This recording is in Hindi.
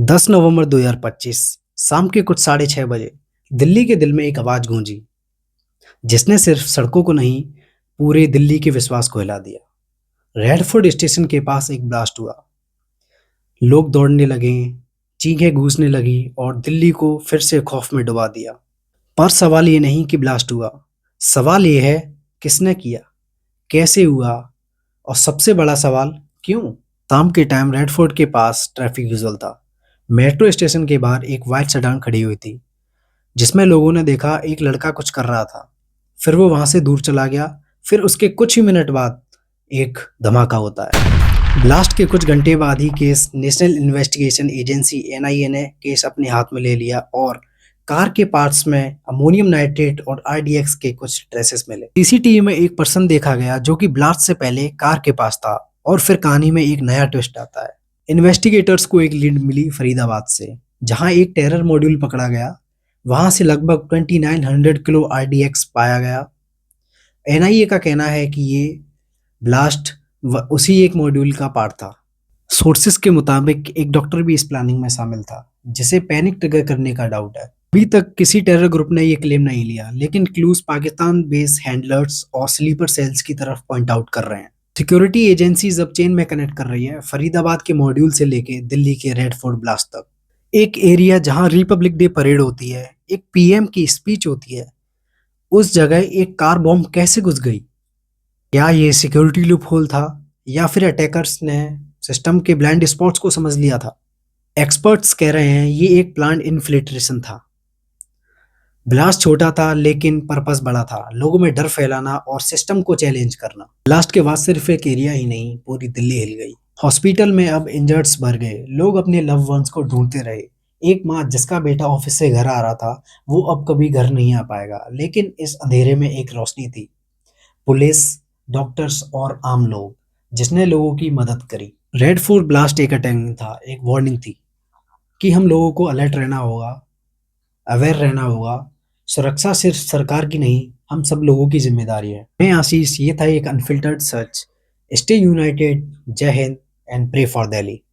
10 नवंबर 2025 शाम के कुछ 6:30 बजे दिल्ली के दिल में एक आवाज गूंजी जिसने सिर्फ सड़कों को नहीं पूरे दिल्ली के विश्वास को हिला दिया। रेड फोर्ट स्टेशन के पास एक ब्लास्ट हुआ। लोग दौड़ने लगे, चीखें गूंजने लगी और दिल्ली को फिर से खौफ में डुबा दिया। पर सवाल ये नहीं कि ब्लास्ट हुआ, सवाल ये है किसने किया, कैसे हुआ और सबसे बड़ा सवाल क्यों। शाम के टाइम रेड फोर्ट के पास ट्रैफिक यूजुअल था। मेट्रो स्टेशन के बाहर एक व्हाइट सेडान खड़ी हुई थी जिसमें लोगों ने देखा एक लड़का कुछ कर रहा था। फिर वो वहां से दूर चला गया। फिर उसके कुछ ही मिनट बाद एक धमाका होता है। ब्लास्ट के कुछ घंटे बाद ही case national investigation agency NIA ने केस अपने हाथ में ले लिया और कार के पार्ट्स में अमोनियम नाइट्रेट और आरडीएक्स के कुछ ट्रेसेस मिले। सीसीटीवी में एक पर्सन देखा गया जो कि ब्लास्ट से पहले कार के पास था। और फिर कहानी में एक नया ट्विस्ट आता है। इन्वेस्टिगेटर्स को एक लीड मिली फरीदाबाद से, जहां एक टेरर मॉड्यूल पकड़ा गया। वहां से लगभग 2900 किलो आरडीएक्स पाया गया। एनआईए का कहना है कि ये ब्लास्ट उसी एक मॉड्यूल का पार्ट था। सोर्सेस के मुताबिक एक डॉक्टर भी इस प्लानिंग में शामिल था जिसे पैनिक ट्रिगर करने का डाउट है। अभी तक किसी टेरर ग्रुप ने ये क्लेम नहीं लिया, लेकिन क्लूज पाकिस्तान बेस्ड हैंडलर्स और स्लीपर सेल्स की तरफ पॉइंट आउट कर रहे हैं। सिक्योरिटी एजेंसीज अब चेन में कनेक्ट कर रही है, फरीदाबाद के मॉड्यूल से लेके दिल्ली के रेड फोर्ट ब्लास्ट तक। एक एरिया जहां रिपब्लिक डे परेड होती है, एक पीएम की स्पीच होती है, उस जगह एक कार बॉम्ब कैसे घुस गई? क्या ये सिक्योरिटी लूप होल था या फिर अटैकर्स ने सिस्टम के ब्लाइंड स्पॉट्स को समझ लिया था? एक्सपर्ट्स कह रहे हैं ये एक प्लांट इन्फिल्ट्रेशन था। ब्लास्ट छोटा था लेकिन पर्पस बड़ा था, लोगों में डर फैलाना और सिस्टम को चैलेंज करना। ब्लास्ट के बाद सिर्फ एक एरिया ही नहीं, पूरी दिल्ली हिल गई। हॉस्पिटल में अब इंजर्ड्स भर गए, लोग अपने लव वंस को ढूंढते रहे। एक माँ जिसका बेटा ऑफिस से घर आ रहा था, वो अब कभी घर नहीं आ पाएगा। लेकिन इस अंधेरे में एक रोशनी थी, पुलिस, डॉक्टर्स और आम लोग जिसने लोगों की मदद करी। रेड फोर्ट ब्लास्ट एक अटैक नहीं था, एक वार्निंग थी कि हम लोगों को अलर्ट रहना होगा, अवेयर रहना होगा। सुरक्षा सिर्फ सरकार की नहीं, हम सब लोगों की जिम्मेदारी है। मैं आशीष, ये था एक unfiltered such. Stay united, Jai Hind and pray for Delhi.